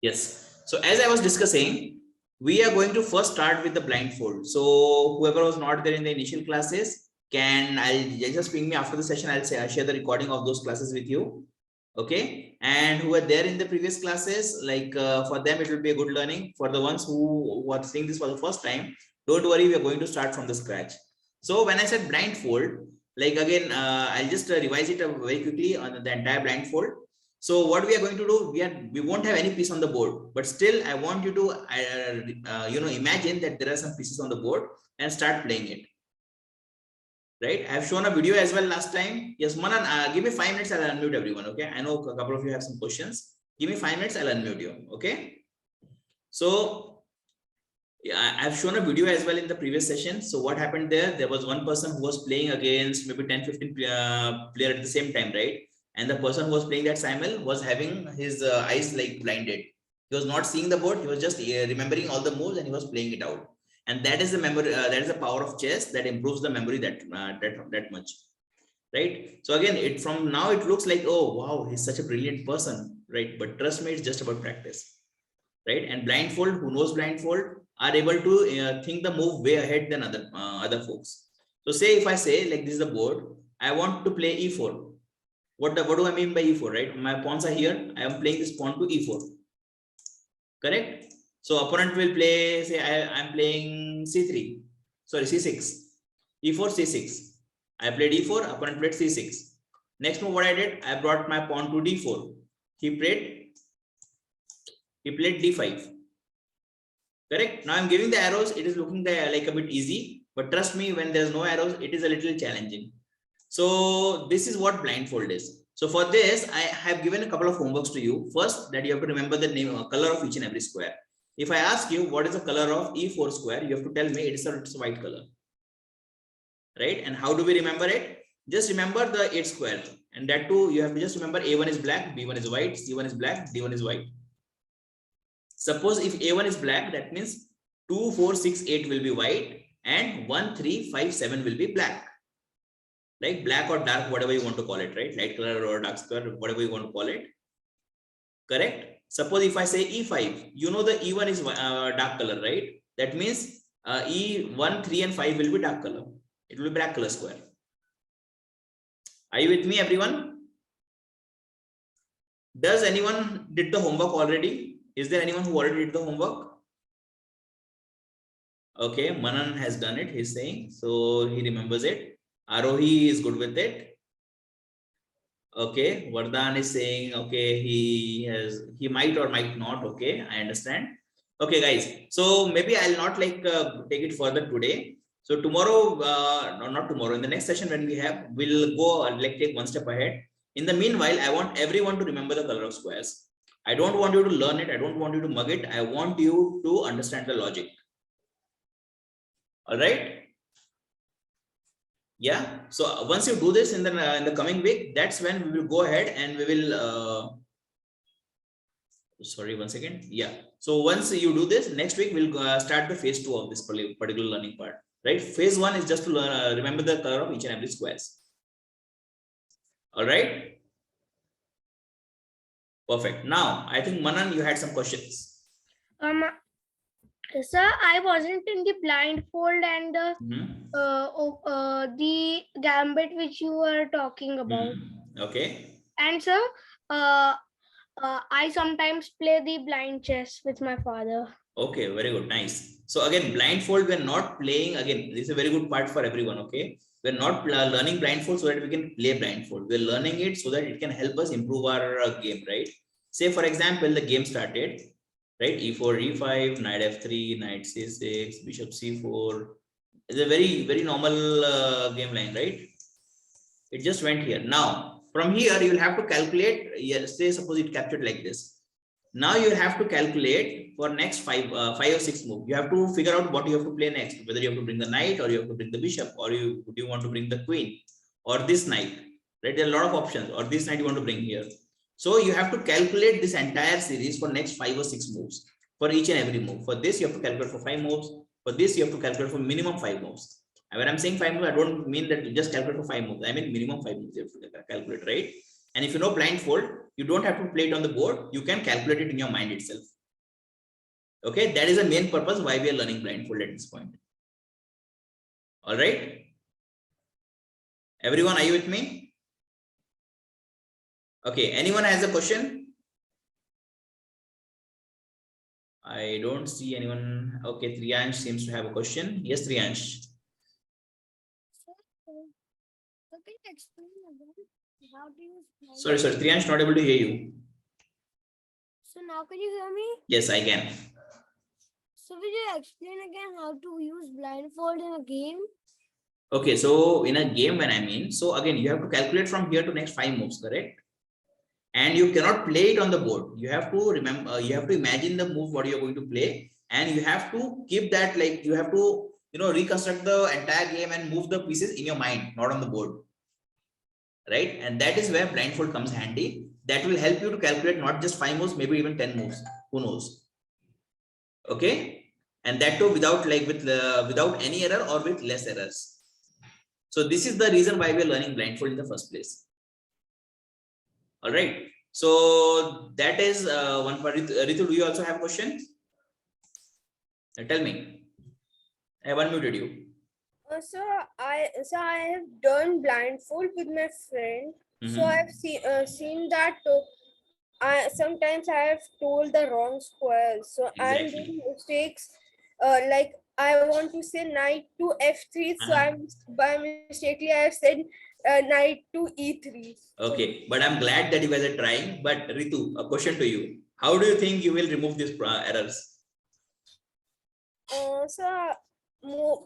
Yes. So as I was discussing, we are going to first start with the blindfold. So whoever was not there in the initial classes, I'll just ping me after the session. I'll share the recording of those classes with you. Okay. And who are there in the previous classes, like for them it will be a good learning. For the ones who are seeing this for the first time, don't worry, we are going to start from the scratch. So when I said blindfold, like again, I'll just revise it very quickly on the entire blindfold. So what we are going to do, we won't have any piece on the board, but still I want you to imagine that there are some pieces on the board and start playing it. Right? I have shown a video as well last time. Yes, Manan, give me 5 minutes. I'll unmute everyone. Okay. I know a couple of you have some questions. Give me 5 minutes. I'll unmute you. Okay. So yeah, I've shown a video as well in the previous session. So what happened there? There was one person who was playing against maybe 10, 15 player at the same time, right? And the person who was playing that simul was having his eyes like blinded. He was not seeing the board. He was just remembering all the moves and he was playing it out. And that is the memory. That is the power of chess that improves the memory that much, right? So again, from now it looks like, oh wow, he's such a brilliant person, right? But trust me, it's just about practice, right? And blindfold, who knows blindfold, are able to think the move way ahead than other folks. So say if I say like this is the board, I want to play e4. What do I mean by e4, right? My pawns are here. I am playing this pawn to e4. Correct? So opponent will play, say I'm playing c3. Sorry, c6. e4, c6. I played e4, opponent played c6. Next move, what I did, I brought my pawn to d4. He played d5. Correct? Now I'm giving the arrows. It is looking like a bit easy, but trust me, when there's no arrows, it is a little challenging. So this is what blindfold is. So for this, I have given a couple of homeworks to you. First, that you have to remember the name, color of each and every square. If I ask you what is the color of e4 square, you have to tell me it's a white color. Right? And how do we remember it? Just remember the 8 square. And that too, you have to just remember a1 is black, b1 is white, c1 is black, d1 is white. Suppose if a1 is black, that means 2, 4, 6, 8 will be white and 1, 3, 5, 7 will be black. Like black or dark, whatever you want to call it, right? Light color or dark color, whatever you want to call it. Correct? Suppose if I say e5, you know the e1 is dark color, right? That means e1, 3 and 5 will be dark color. It will be black color square. Are you with me, everyone? Does anyone did the homework already? Is there anyone who already did the homework? Okay, Manan has done it, he's saying. So he remembers it. Arohi is good with it. Okay, Vardhan is saying, okay, he might or might not. Okay, I understand. Okay, guys. So maybe I'll not like take it further today. So tomorrow, no, not tomorrow, in the next session when we have, we'll go like take one step ahead. In the meanwhile, I want everyone to remember the color of squares. I don't want you to learn it. I don't want you to mug it. I want you to understand the logic. All right. Yeah. So once you do this in the coming week, that's when we will go ahead and we will. Sorry, 1 second. Yeah. So once you do this, next week we'll start the phase 2 of this particular learning part. Right. Phase 1 is just to learn, remember the color of each and every squares. All right. Perfect. Now I think Manan, you had some questions. Sir, I wasn't in the blindfold and the gambit which you were talking about. Okay. And sir, I sometimes play the blind chess with my father. Okay, very good, nice. So again, blindfold, we're not playing. Again, this is a very good part for everyone. Okay, we're not learning blindfold so that we can play blindfold. We're learning it so that it can help us improve our game, right? Say for example, the game started, right? E4, E5, knight F3, knight C6, bishop C4. It's a very normal game line, right? It just went here. Now from here you will have to calculate. Yes, say suppose it captured like this. Now you have to calculate for next 5 or 6 moves. You have to figure out what you have to play next. Whether you have to bring the knight or you have to bring the bishop, or do you want to bring the queen or this knight, right? There are a lot of options. Or this knight you want to bring here. So you have to calculate this entire series for next 5 or 6 moves for each and every move. For this you have to calculate for 5 moves. For this you have to calculate for minimum 5 moves. And when I'm saying 5 moves, I don't mean that you just calculate for 5 moves. I mean minimum 5 moves you have to calculate, right? And if you know blindfold, you don't have to play it on the board. You can calculate it in your mind itself. Okay, that is the main purpose why we are learning blindfold at this point. All right. Everyone, are you with me? Okay, anyone has a question? I don't see anyone. Okay, Triyansh seems to have a question. Yes, Triyansh. So can you explain again how to use Sorry, Triyansh, not able to hear you. So now can you hear me? Yes, I can. So will you explain again how to use blindfold in a game? Okay, so in a game, when I mean, so again, you have to calculate from here to next 5 moves, correct? And you cannot play it on the board. You have to remember, you have to imagine the move what you're going to play, and you have to keep that, like you have to, reconstruct the entire game and move the pieces in your mind, not on the board. Right? And that is where blindfold comes handy. That will help you to calculate not just 5 moves, maybe even 10 moves. Who knows? Okay. And that too without without any error or with less errors. So this is the reason why we are learning blindfold in the first place. All right. So that is one part. Ritu, do you also have a question? Tell me. I have unmuted you. So I have done blindfold with my friend. So I've seen that I sometimes I have told the wrong square. So I'm Exactly. doing mistakes. Like I want to say knight to f3. So I'm by mistakenly I have said knight to e3. Okay, but I'm glad that you guys are trying. But Ritu, a question to you: how do you think you will remove these errors?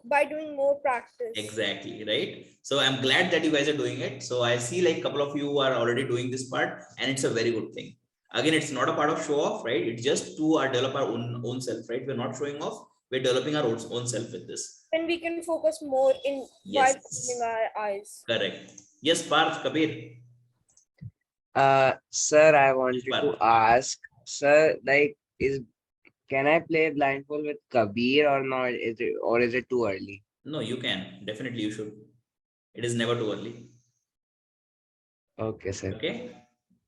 By doing more practice. Exactly, right? So I'm glad that you guys are doing it. So I see like a couple of you are already doing this part, and it's a very good thing. Again, it's not a part of show off, right? It's just to develop our own self, right? We're not showing off, we're developing our own self with this. Then we can focus more in while opening our eyes. Correct. Yes, Parth, Kabir. Sir, I wanted to Parth. ask, sir, like, can I play blindfold with Kabir or not? Is it too early? No, you can. Definitely you should. It is never too early. Okay, sir. Okay.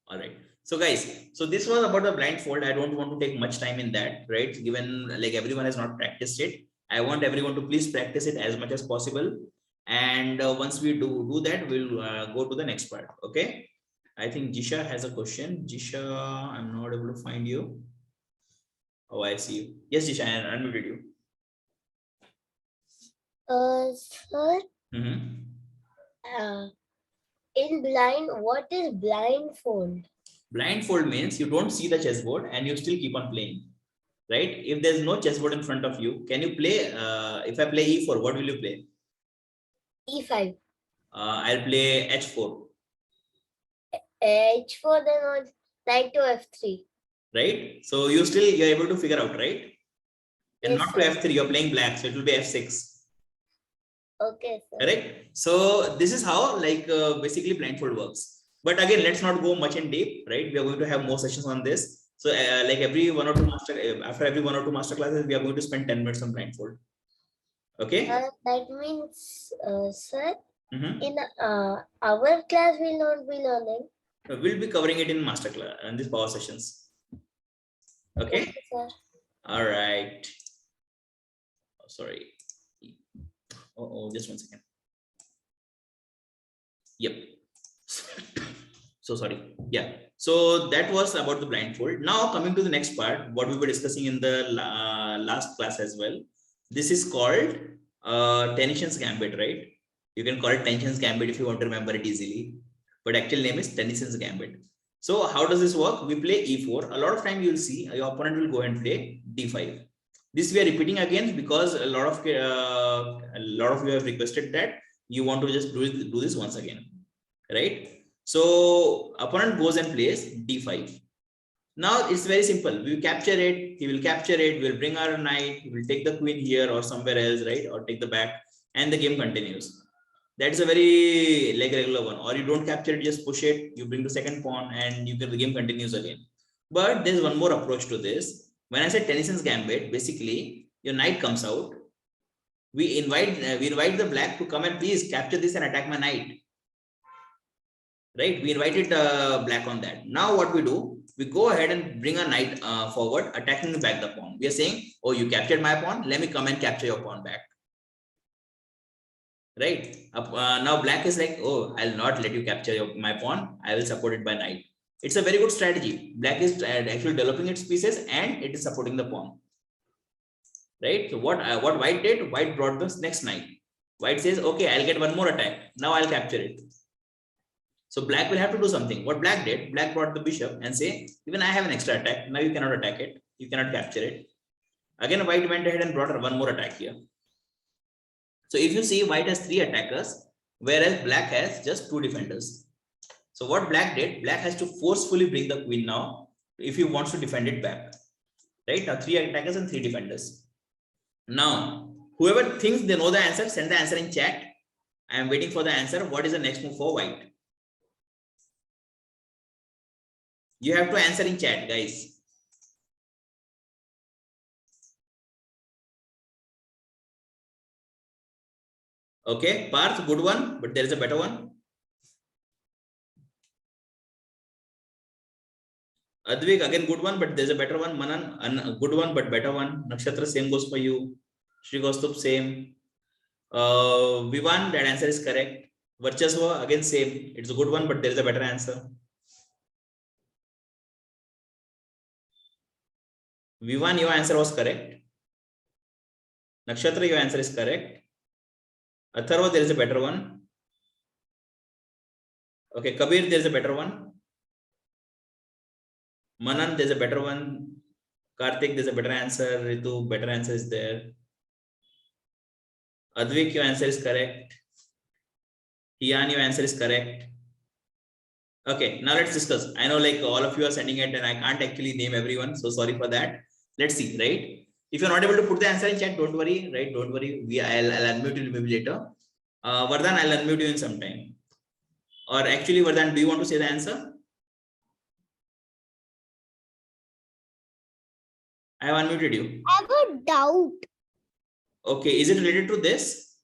All right. So guys, so this was about the blindfold. I don't want to take much time in that, right? Given like everyone has not practiced it, I want everyone to please practice it as much as possible. And once we do that, we'll go to the next part. Okay. I think Jisha has a question. Jisha, I'm not able to find you. Oh, I see you. Yes, Jisha, I unmuted you. Sir, Mm-hmm. in blind, what is blindfold? Blindfold means you don't see the chessboard and you still keep on playing, right? If there's no chessboard in front of you, can you play? If I play e4, what will you play? E5. I'll play h4. H4, then on knight to F3. Right? So you're able to figure out, right? And Yes, not to f3, you're playing black, so it will be f6. Okay, sir. Correct? So this is how basically blindfold works. But again, let's not go much in deep, right? We are going to have more sessions on this. So like every one or two after every 1 or 2 master classes, we are going to spend 10 minutes on blindfold. Okay? That means, sir, Mm-hmm. in our class will not be learning. We'll be covering it in master class and these power sessions. Okay? Okay, sir. All right. Oh, sorry. Oh, just 1 second. Yep. So sorry. Yeah. So that was about the blindfold. Now coming to the next part, what we were discussing in the last class as well. This is called Tennyson's Gambit, right? You can call it Tennyson's Gambit if you want to remember it easily. But actual name is Tennyson's Gambit. So how does this work? We play e4. A lot of time you'll see your opponent will go and play d5. This we are repeating again because a lot of you have requested that you want to just do this once again, right? So opponent goes and plays d5. Now it's very simple. We capture it. He will capture it. We'll bring our knight. We'll take the queen here or somewhere else, right? Or take the back, and the game continues. That's a very regular one. Or you don't capture it, just push it. You bring the second pawn, and the game continues again. But there's one more approach to this. When I say Tennyson's Gambit, basically your knight comes out. We invite the black to come and please capture this and attack my knight. Right? We invited black on that. Now what we do? we go ahead and bring a knight forward, attacking back the pawn. We are saying, oh, you captured my pawn, let me come and capture your pawn back. Right? Now black is like, oh, I'll not let you capture my pawn, I will support it by knight. It's a very good strategy. Black is actually developing its pieces and it is supporting the pawn. Right? So what white did, white brought the next knight. White says, okay, I'll get one more attack, now I'll capture it. So black will have to do something. What black did, black brought the bishop and say, even I have an extra attack, now you cannot attack it, you cannot capture it. Again, white went ahead and brought one more attack here. So if you see, white has 3 attackers, whereas black has just 2 defenders. So what black did, black has to forcefully bring the queen now if he wants to defend it back. Right? Now 3 attackers and 3 defenders. Now, whoever thinks they know the answer, send the answer in chat. I am waiting for the answer. What is the next move for white? You have to answer in chat, guys. Okay, Parth, good one, but there is a better one. Advik, again, good one, but there's a better one. Manan, good one, but better one. Nakshatra, same goes for you. Shri Gostup, same. Vivan, that answer is correct. Varchasva, again, same. It's a good one, but there is a better answer. Vivan, your answer was correct. Nakshatra, your answer is correct. Atharva, there is a better one. Okay, Kabir, there is a better one. Manan, there's a better one. Karthik, there's a better answer. Ritu, better answer is there. Advik, your answer is correct. Hiyan, your answer is correct. Okay, now let's discuss. I know like all of you are sending it and I can't actually name everyone. So sorry for that. Let's see, right? If you're not able to put the answer in chat, don't worry, right? Don't worry. I'll unmute you maybe later. Vardhan, I'll unmute you in some time. Or actually, Vardhan, do you want to say the answer? I have unmuted you. I have a doubt. Okay, is it related to this?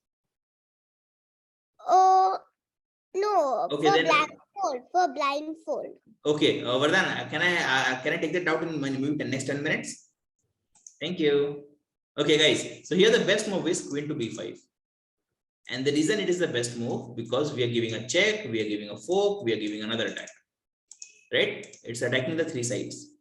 No, Okay, for then blindfold, for blindfold. okay, Vardhan, can I take that out in maybe next 10 minutes? Thank you. Okay, guys. So here the best move is queen to b5. And the reason it is the best move because we are giving a check, we are giving a fork, we are giving another attack. Right? It's attacking the 3 sides.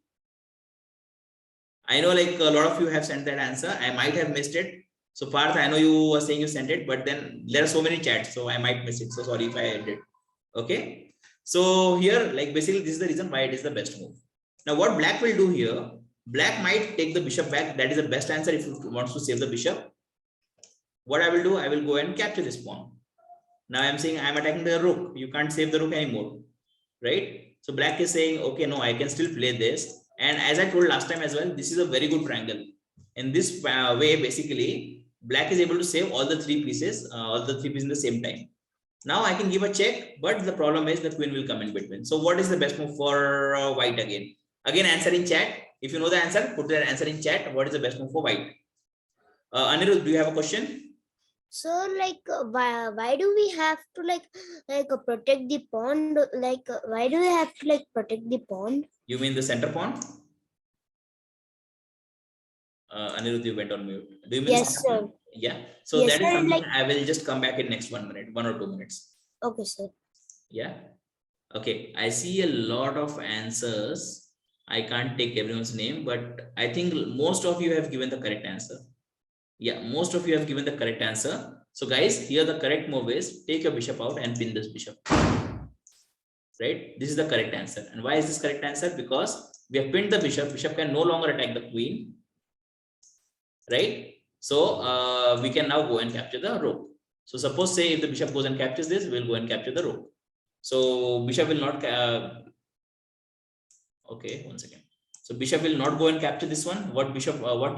I know like a lot of you have sent that answer. I might have missed it. So Parth, I know you were saying you sent it, but then there are so many chats, so I might miss it. So sorry if I did. Okay. So here, like basically this is the reason why it is the best move. Now what black will do here, black might take the bishop back. That is the best answer if he wants to save the bishop. What I will do, I will go and capture this pawn. Now I'm saying I'm attacking the rook. You can't save the rook anymore, right? So black is saying, okay, no, I can still play this. And as I told last time as well, this is a very good triangle. In this way, basically, black is able to save all the 3 pieces, in the same time. Now I can give a check, but the problem is the queen will come in between. So what is the best move for white again? Again, answer in chat. If you know the answer, put that answer in chat. What is the best move for white? Anirudh, do you have a question? So like why do we have to like protect the pawn? Like why do we have to like protect the pawn? You mean the center pawn? Anirudh, you went on mute. Do you mean Yes, sir. pawn? Yeah. So Yes, that is sir, something like... I will just come back in next 1 minute, 1 or 2 minutes. Okay, sir. Yeah. Okay. I see a lot of answers. I can't take everyone's name, but I think most of you have given the correct answer. Yeah, most of you have given the correct answer. So guys, here the correct move is take your bishop out and pin this bishop. Right? This is the correct answer. And why is this correct answer? Because we have pinned the bishop. Bishop can no longer attack the queen. Right? So we can now go and capture the rook. So suppose say if the bishop goes and captures this, we'll go and capture the rook. So bishop will not... okay, 1 second. So bishop will not go and capture this one. What bishop, what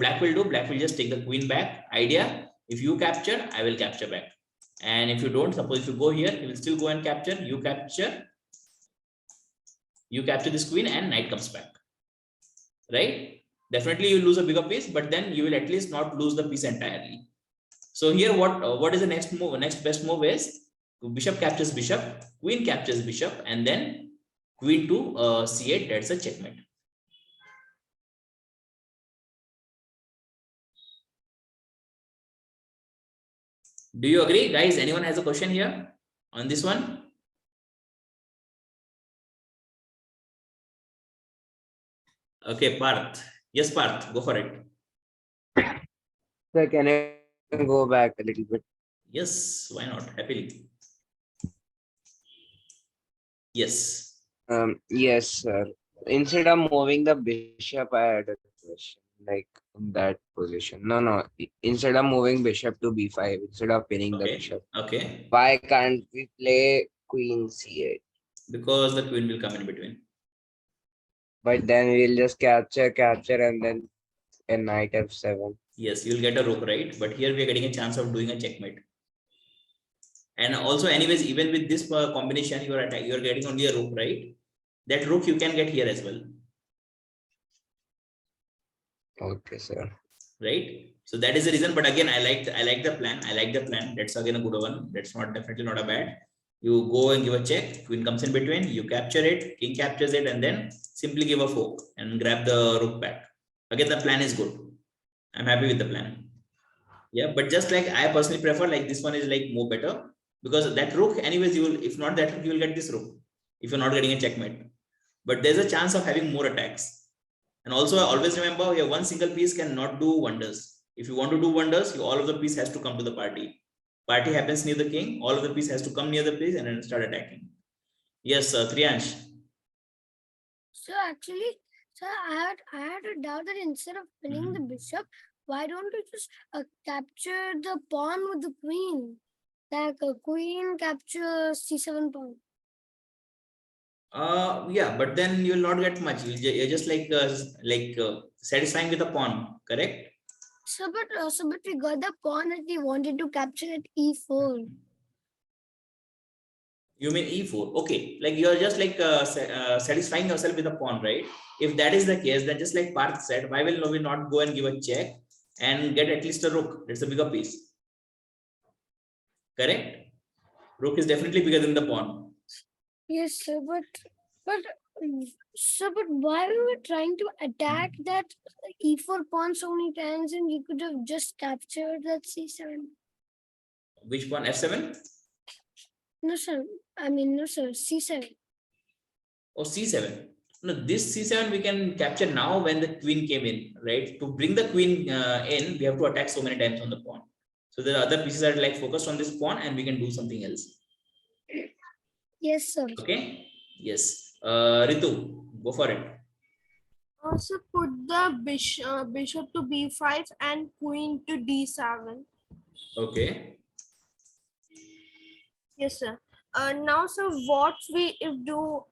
black will do, black will just take the queen back. Idea, if you capture, I will capture back. And if you don't, suppose if you go here, he will still go and capture, you capture this queen and knight comes back. Right? Definitely you lose a bigger piece, but then you will at least not lose the piece entirely. So here what is the next move? Next best move is bishop captures bishop, queen captures bishop, and then queen to c8, that's a checkmate. Do you agree, guys? Anyone has a question here on this one? Okay, Parth. Yes, Parth, go for it. So can I go back a little bit? Yes, why not? Happily. Yes. Yes, sir. Instead of moving the bishop, I had a question like in that position. No. Instead of moving bishop to b5, instead of pinning the Okay. bishop, Okay. why can't we play queen c8? Because the queen will come in between. But then we'll just capture, and then a knight f7. Yes, you'll get a rook, right? But here we are getting a chance of doing a checkmate. And also, anyways, even with this combination, you are getting only a rook, right? That rook you can get here as well, Okay, sir. right? So that is the reason. But again, I like the plan. I like the plan. That's again a good one. That's not definitely not a bad. You go and give a check. Queen comes in between. You capture it. King captures it, and then simply give a fork and grab the rook back. Again, the plan is good. I'm happy with the plan. Yeah, but just like I personally prefer, like this one is like more better, because that rook, anyways, you will, if not that rook, you will get this rook if you're not getting a checkmate. But there's a chance of having more attacks. And also, I always remember, yeah, one single piece cannot do wonders. If you want to do wonders, all of the piece has to come to the party. Party happens near the king, all of the piece has to come near the piece and then start attacking. Yes, Triyansh. So actually, sir, I had a doubt that instead of pinning the bishop, why don't you just capture the pawn with the queen? Like a queen captures c7 pawn. Yeah, but then you will not get much. You're just like satisfying with a pawn, correct? So but we got the pawn that we wanted to capture at e4. You mean e4? Okay, like you're just like satisfying yourself with a pawn, right? If that is the case, then just like Parth said, why will we not go and give a check and get at least a rook? That's a bigger piece, correct? Rook is definitely bigger than the pawn. Yes, sir, but sir, but why we were trying to attack that e4 pawn so many times, and we could have just captured that c7. Which pawn? F7 No, sir. I mean, no, sir. c7. or c7? No, this c7 we can capture now when the queen came in, right? To bring the queen in, we have to attack so many times on the pawn. So the other pieces are like focused on this pawn, and we can do something else. Yes, sir. Okay. Yes. Ritu, go for it. Also put the bishop to b5 and queen to d7. Okay. Yes, sir. Now, sir, what we if do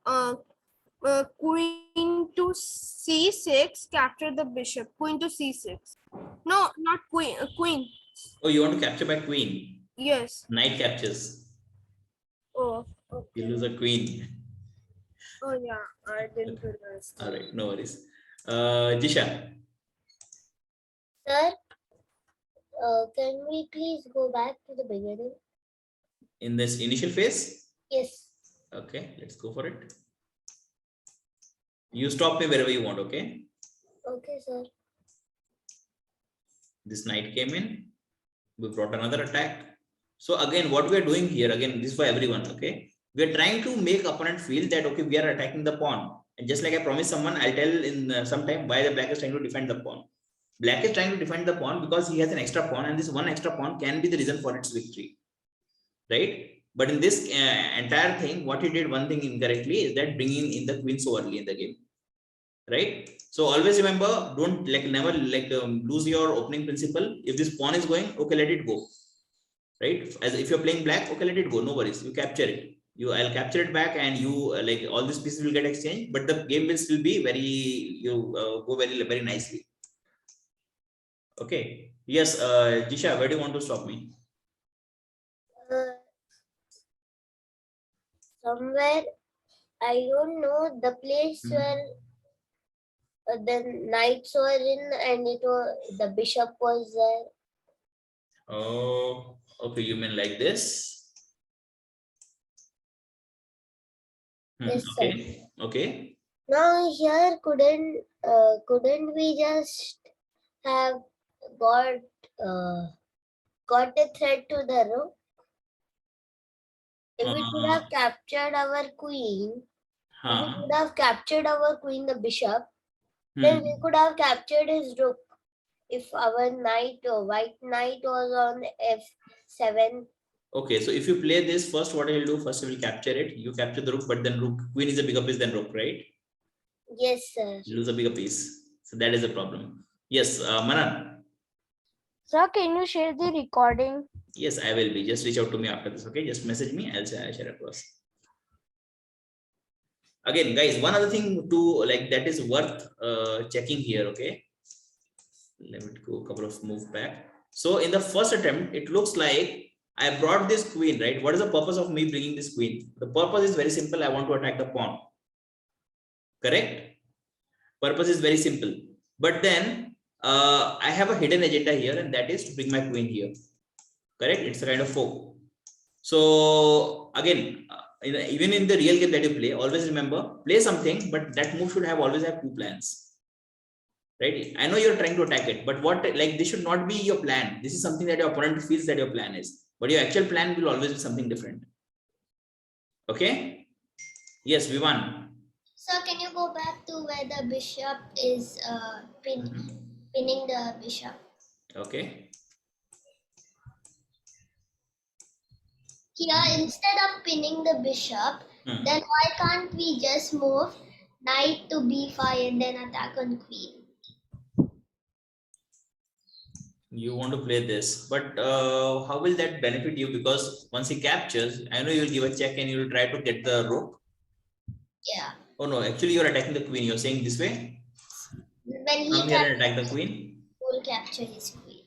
queen to c6, capture the bishop. Queen to c6. No, not queen. Queen. Oh, you want to capture by queen? Yes. Knight captures. Oh. Okay. You lose a queen. Oh yeah, I didn't realize. All right, no worries. Jisha. Sir, can we please go back to the beginning? In this initial phase? Yes. Okay, let's go for it. You stop me wherever you want, okay? Okay, sir. This knight came in. We brought another attack. So again, what we are doing here, again, this is for everyone, okay? We are trying to make opponent feel that, okay, we are attacking the pawn. And just like I promised someone, I'll tell in some time why the black is trying to defend the pawn. Black is trying to defend the pawn because he has an extra pawn, and this one extra pawn can be the reason for its victory, right? But in this entire thing, what he did one thing incorrectly is that bringing in the queen so early in the game, right? So always remember, don't never lose your opening principle. If this pawn is going, okay, let it go, right? As if you're playing black, okay, let it go, no worries, you capture it. I'll capture it back, and you like all these pieces will get exchanged, but the game will still be go very nicely. Okay. Yes, Jisha, where do you want to stop me? Somewhere, I don't know the place where the knights were in, and the bishop was there. Oh, okay, you mean like this? Yes, sir. Okay. Now here couldn't we just have got a threat to the rook? If we could have captured our queen, if we could have captured our queen, the bishop, then we could have captured his rook. If our knight or white knight was on f7. Okay, so if you play this first, what I will do first, I will capture it. You capture the rook, but then rook, queen is a bigger piece than rook, right? Yes, sir. You lose a bigger piece. So that is the problem. Yes, Manan. Sir, can you share the recording? Yes, I will be. Just reach out to me after this. Okay, just message me. I'll share across. Again, guys, one other thing to like that is worth checking here. Okay, let me go a couple of moves back. So in the first attempt, it looks like I brought this queen, right? What is the purpose of me bringing this queen? The purpose is very simple. I want to attack the pawn. Correct? Purpose is very simple. But then I have a hidden agenda here, and that is to bring my queen here. Correct? It's a kind of fork. So again, even in the real game that you play, always remember, play something, but that move should always have two plans. Right? I know you're trying to attack it, but what like this should not be your plan. This is something that your opponent feels that your plan is, but your actual plan will always be something different. Okay? Yes, we won. So can you go back to where the bishop is pinning the bishop? Okay. Here, instead of pinning the bishop, then why can't we just move knight to b5 and then attack on queen? You want to play this, but how will that benefit you? Because once he captures, I know you'll give a check and you'll try to get the rook. Yeah. Oh no, actually you're attacking the queen. You're saying this way? When he come here and attack the queen. Will capture his queen.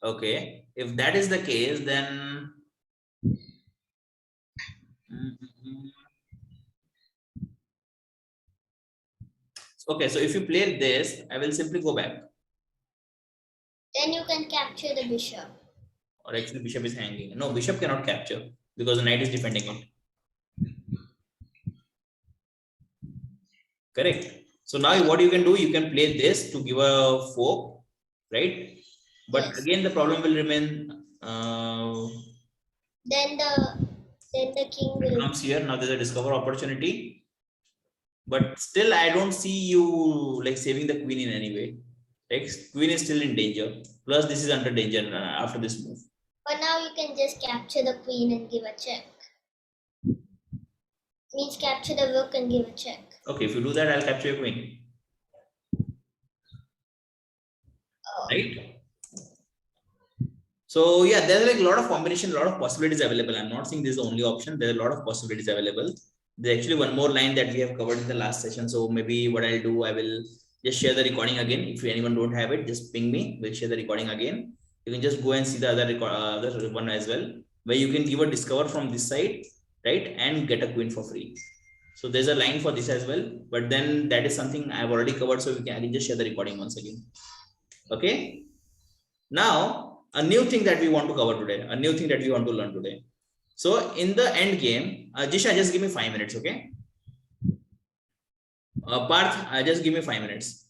Okay, if that is the case, then okay. So if you play this, I will simply go back. Then you can capture the bishop. Or actually, bishop is hanging. No, bishop cannot capture because the knight is defending it. Correct. So now what you can do, you can play this to give a fork, right? But Yes. again, the problem will remain. Then the king will Comes here. Now there's a discover opportunity, but still I don't see you like saving the queen in any way. Like queen is still in danger. Plus this is under danger after this move. But now you can just capture the queen and give a check. Means capture the rook and give a check. Okay, if you do that, I'll capture your queen. Oh. Right? So yeah, there's like a lot of combination, a lot of possibilities available. I'm not saying this is the only option. There are a lot of possibilities available. There's actually one more line that we have covered in the last session. So maybe what I'll do, I will just share the recording again. If anyone don't have it, just ping me. We'll share the recording again. You can just go and see the other one as well, where you can give a discover from this side, right, and get a queen for free. So there's a line for this as well, but then that is something I've already covered. So I can just share the recording once again. Okay. Now, a new thing that we want to cover today, a new thing that we want to learn today. So in the end game, Jisha, just give me 5 minutes, okay? Parth, just give me 5 minutes.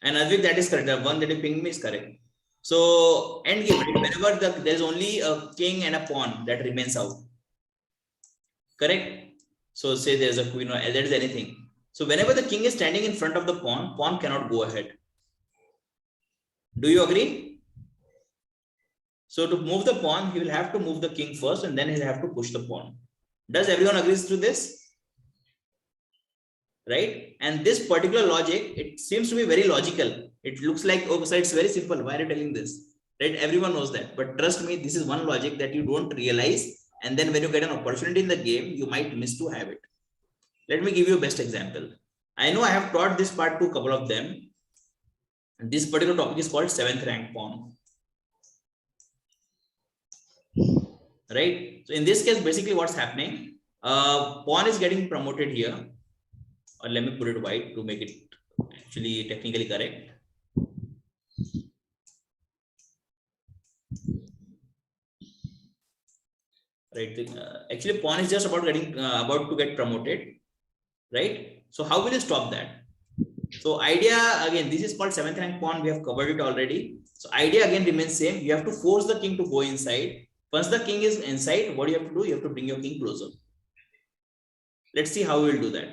And Advik, that is correct. The one that you pinged me is correct. So end game, right? Whenever there's only a king and a pawn that remains out. Correct? So say there's a queen or there is anything. So whenever the king is standing in front of the pawn, pawn cannot go ahead. Do you agree? So to move the pawn, he will have to move the king first and then he'll have to push the pawn. Does everyone agree to this? Right? And this particular logic, it seems to be very logical. It looks like, oh, so it's very simple. Why are you telling this? Right? Everyone knows that. But trust me, this is one logic that you don't realize. And then when you get an opportunity in the game, you might miss to have it. Let me give you a best example. I know I have taught this part to a couple of them. This particular topic is called 7th rank pawn. Right? So in this case, basically what's happening, pawn is getting promoted here. Or let me put it white to make it actually technically correct. right? Actually, pawn is just about getting about to get promoted, right? So how will you stop that? So idea again, this is called seventh rank pawn. We have covered it already. So idea again remains same. You have to force the king to go inside. Once the king is inside, what you have to do? You have to bring your king closer. Let's see how we will do that.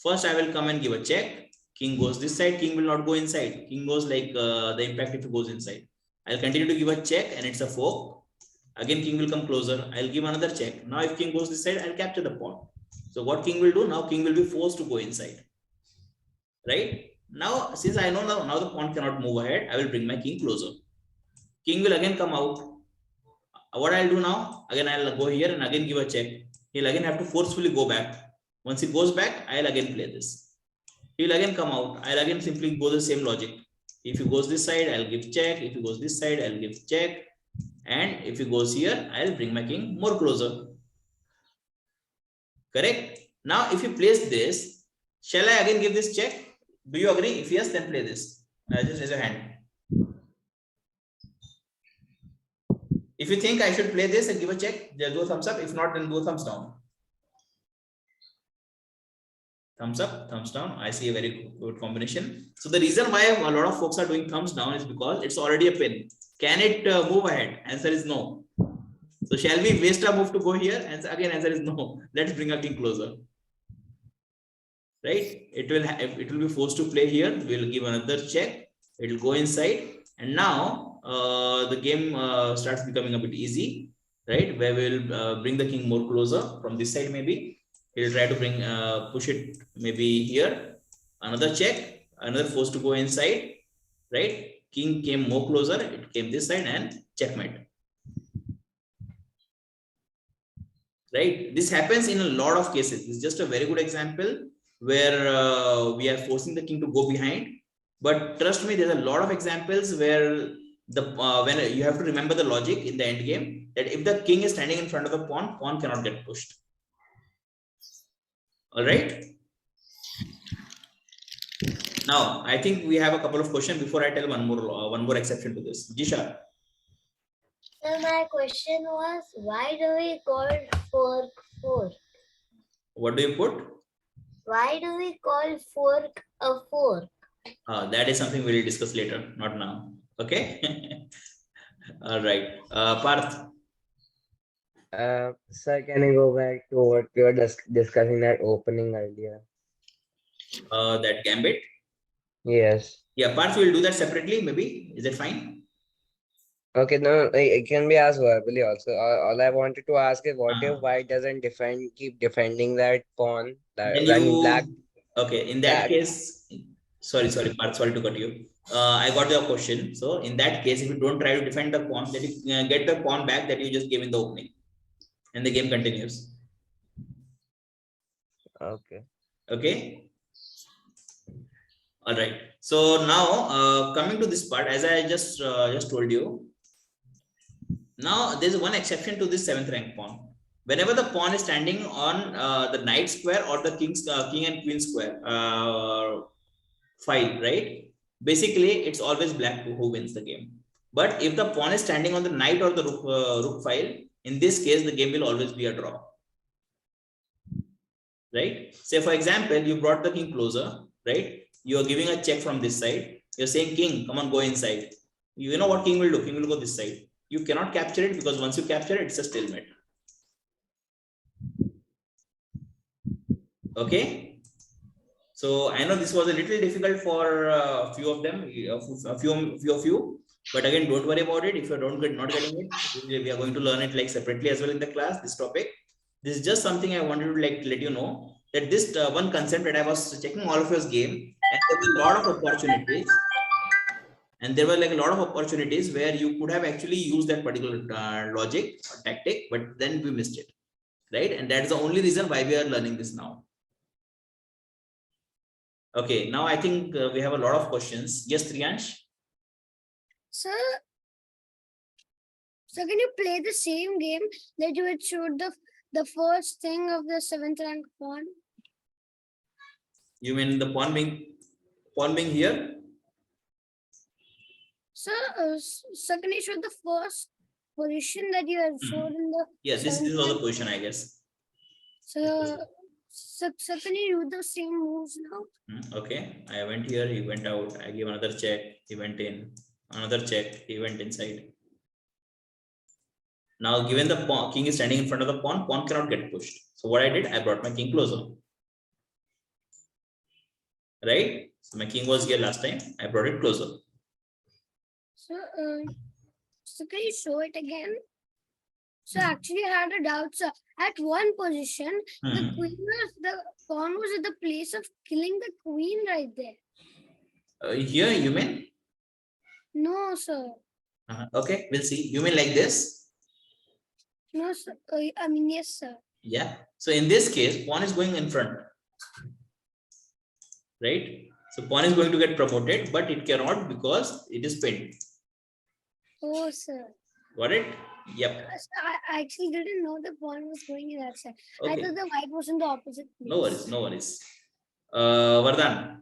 First, I will come and give a check. King goes this side. King will not go inside. King goes like the impact if it goes inside. I'll continue to give a check and it's a fork. Again, king will come closer. I'll give another check. Now, if king goes this side, I'll capture the pawn. So what king will do? Now, king will be forced to go inside. Right? Now, since I know now the pawn cannot move ahead, I will bring my king closer. King will again come out. What I'll do now? Again, I'll go here and again give a check. He'll again have to forcefully go back. Once he goes back, I'll again play this. He will again come out. I'll again simply go the same logic. If he goes this side, I'll give check. If he goes this side, I'll give check. And if he goes here, I'll bring my king more closer. Correct? Now, if he plays this, shall I again give this check? Do you agree? If yes, then play this. Just raise your hand. If you think I should play this and give a check, just do a thumbs up. If not, then do a thumbs down. Thumbs up, thumbs down. I see a very good combination. So the reason why a lot of folks are doing thumbs down is because it's already a pin. Can it move ahead? Answer is no. So shall we waste a move to go here? And again, answer is no. Let's bring our king closer. Right? It will be forced to play here. We'll give another check. It will go inside, and now the game starts becoming a bit easy, right? Where we'll bring the king more closer from this side. Maybe he'll try to bring push it maybe here. Another check. Another force to go inside, right? King came more closer. It came this side and checkmate. Right? This happens in a lot of cases. This is just a very good example where we are forcing the king to go behind. But trust me, there's a lot of examples where the when you have to remember the logic in the end game that if the king is standing in front of the pawn, pawn cannot get pushed. All right. Now, I think we have a couple of questions before I tell one more exception to this. Jisha. So my question was, why do we call fork fork? What do you put? Why do we call fork a fork? That is something we'll discuss later, not now. Okay. All right. Parth. Sir, can you go back to what we were discussing that opening earlier? That gambit. Yes. Yeah, Parth will do that separately. Maybe is it fine? Okay, no, it can be asked verbally also. All I wanted to ask is, what if white doesn't keep defending that pawn? Then When black. Okay, in that case, sorry, Parth, sorry to cut you. I got your question. So in that case, if you don't try to defend the pawn, then you get the pawn back that you just gave in the opening, and the game continues. Okay. Okay. All right. So now coming to this part, as I just told you. Now there's one exception to this seventh rank pawn. Whenever the pawn is standing on the knight square or the king and queen square file, right? Basically, it's always black who wins the game. But if the pawn is standing on the knight or the rook file, in this case, the game will always be a draw. Right? Say, for example, you brought the king closer, right? You are giving a check from this side. You're saying, king, come on, go inside. You know what king will do? King will go this side. You cannot capture it because once you capture it, it's a stalemate. Okay. So I know this was a little difficult for a few of them, a few of you. But again, don't worry about it. If you're not getting it, we are going to learn it like separately as well in the class. This topic. This is just something I wanted to let you know that this one concept that I was checking all of your game, and there were a lot of opportunities. And there were like a lot of opportunities where you could have actually used that particular logic or tactic, but then we missed it, right? And that is the only reason why we are learning this now. Okay, now I think we have a lot of questions. Yes, Triyansh? So can you play the same game that you had showed the first thing of the seventh rank pawn? You mean the pawn being here? So can you show the first position that you have showed in the. Yeah, this was the position, I guess. So can you do the same moves now? Okay, I went here, he went out, I gave another check, he went in, another check, he went inside. Now, given the pawn, king is standing in front of the pawn cannot get pushed. So what I did, I brought my king closer. Right? So my king was here last time, I brought it closer. So can you show it again? So actually I had a doubt. So at one position, the pawn was at the place of killing the queen right there. Here, you mean? No, sir. Okay, we'll see. You mean like this? No, sir. I mean, yes, sir. Yeah. So in this case, pawn is going in front. Right? So pawn is going to get promoted, but it cannot because it is pinned. Oh, sir. Got it? Yep. I actually didn't know the pawn was going in that side. Okay. I thought the white was in the opposite place. No worries, no worries. Vardhan.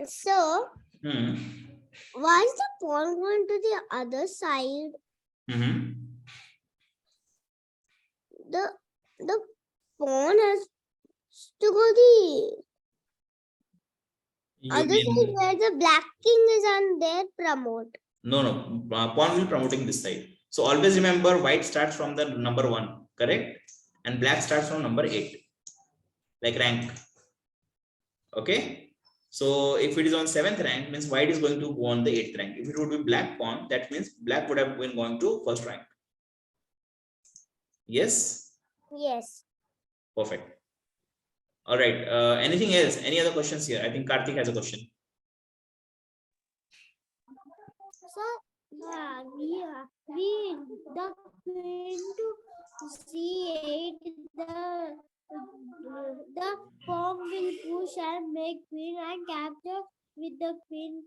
So, why is the pawn going to the other side? The pawn has to go the other side where the black king is on their promote. No. Pawn will promoting this side. So always remember, white starts from the number 1, correct? And black starts from number 8, like rank. Okay. So if it is on 7th rank, means white is going to go on the 8th rank. If it would be black pawn, that means black would have been going to 1st rank. Yes. Yes. Perfect. All right. Anything else? Any other questions here? I think Karthik has a question. So, yeah, we the queen to c8, the pawn will push and make queen and capture with the queen,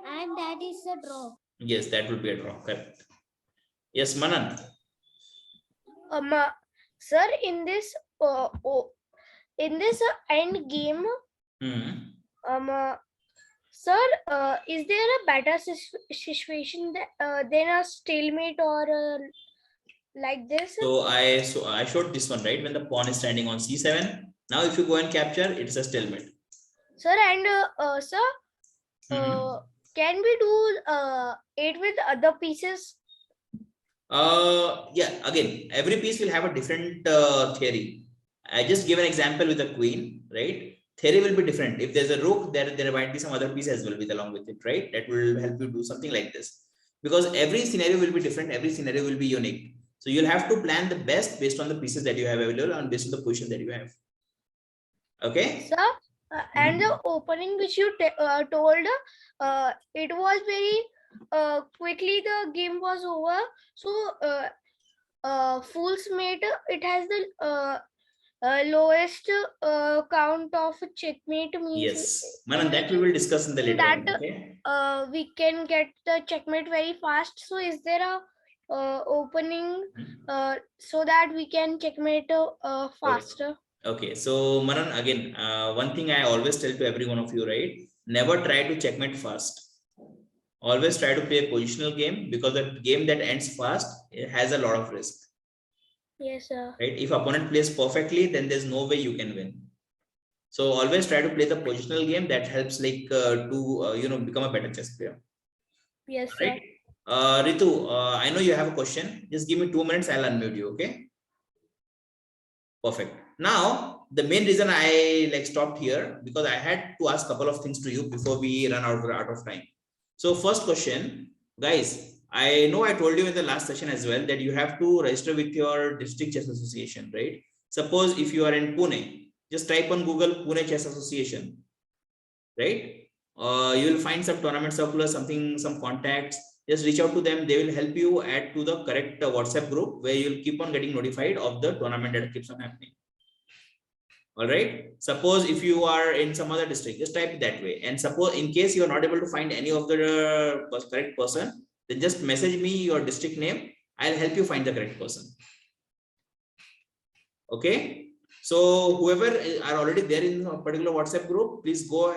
and that is a draw. Yes, that will be a draw. Correct. Yes, Manan. Sir, in this end game, sir, is there a better situation than a stalemate or like this? So I showed this one, right? When the pawn is standing on c7. Now, if you go and capture, it's a stalemate. Sir, and sir, can we do it with other pieces? Yeah. Again, every piece will have a different theory. I just give an example with a queen, right? Theory will be different. If there's a rook, there might be some other piece as well with along with it, right? That will help you do something like this. Because every scenario will be different. Every scenario will be unique. So you'll have to plan the best based on the pieces that you have available and based on the position that you have. Okay. Sir, and the opening which you told, it was very quickly the game was over. So fool's mate, it has the lowest count of checkmate. Means yes, Manan, that we will discuss in the later that on, okay? We can get the checkmate very fast. So is there a opening so that we can checkmate faster? Okay, so Manan, again, one thing I always tell to every one of you, right? Never try to checkmate fast. Always try to play a positional game, because a game that ends fast, it has a lot of risk. Yes, sir. Right? If opponent plays perfectly, then there's no way you can win. So always try to play the positional game. That helps, like to become a better chess player. Yes, right? sir. Ritu, I know you have a question. Just give me 2 minutes. I'll unmute you. Okay. Perfect. Now, the main reason I stopped here, because I had to ask a couple of things to you before we run out of time. So first question, guys, I know I told you in the last session as well that you have to register with your district chess association, right? Suppose if you are in Pune, just type on Google Pune Chess Association, right? You will find some tournament circulars, some contacts. Just reach out to them. They will help you add to the correct WhatsApp group where you'll keep on getting notified of the tournament that keeps on happening. All right. Suppose if you are in some other district, just type it that way. And suppose in case you are not able to find any of the correct person, then just message me your district name. I'll help you find the correct person. Okay. So whoever are already there in a particular WhatsApp group, please go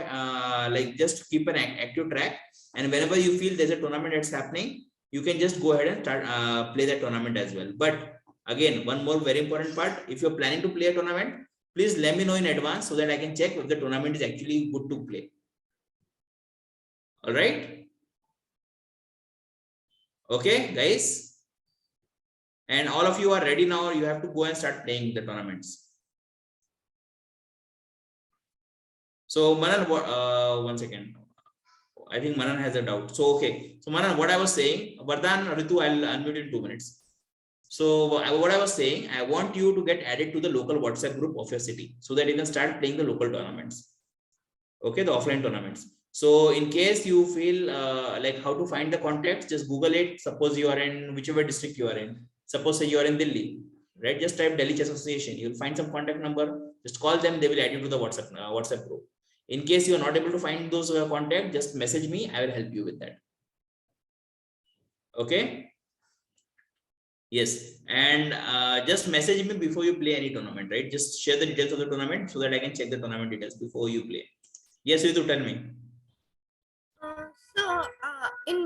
just keep an active track. And whenever you feel there's a tournament that's happening, you can just go ahead and start play that tournament as well. But again, one more very important part, if you're planning to play a tournament, please let me know in advance so that I can check if the tournament is actually good to play. All right. Okay, guys. And all of you are ready now. You have to go and start playing the tournaments. So Manan, one second. I think Manan has a doubt. So, okay. So Manan, what I was saying, Vardhan, Ritu, I'll unmute in 2 minutes. So what I was saying, I want you to get added to the local WhatsApp group of your city so that you can start playing the local tournaments. Okay, the offline tournaments. So in case you feel like how to find the contacts, just Google it. Suppose you are in whichever district you are in. Suppose say you are in Delhi, right? Just type Delhi Chess Association. You'll find some contact number. Just call them. They will add you to the WhatsApp group. In case you are not able to find those contact, just message me. I will help you with that. Okay. Yes, and just message me before you play any tournament, right? Just share the details of the tournament so that I can check the tournament details before you play. Yes, Ritu, tell me. So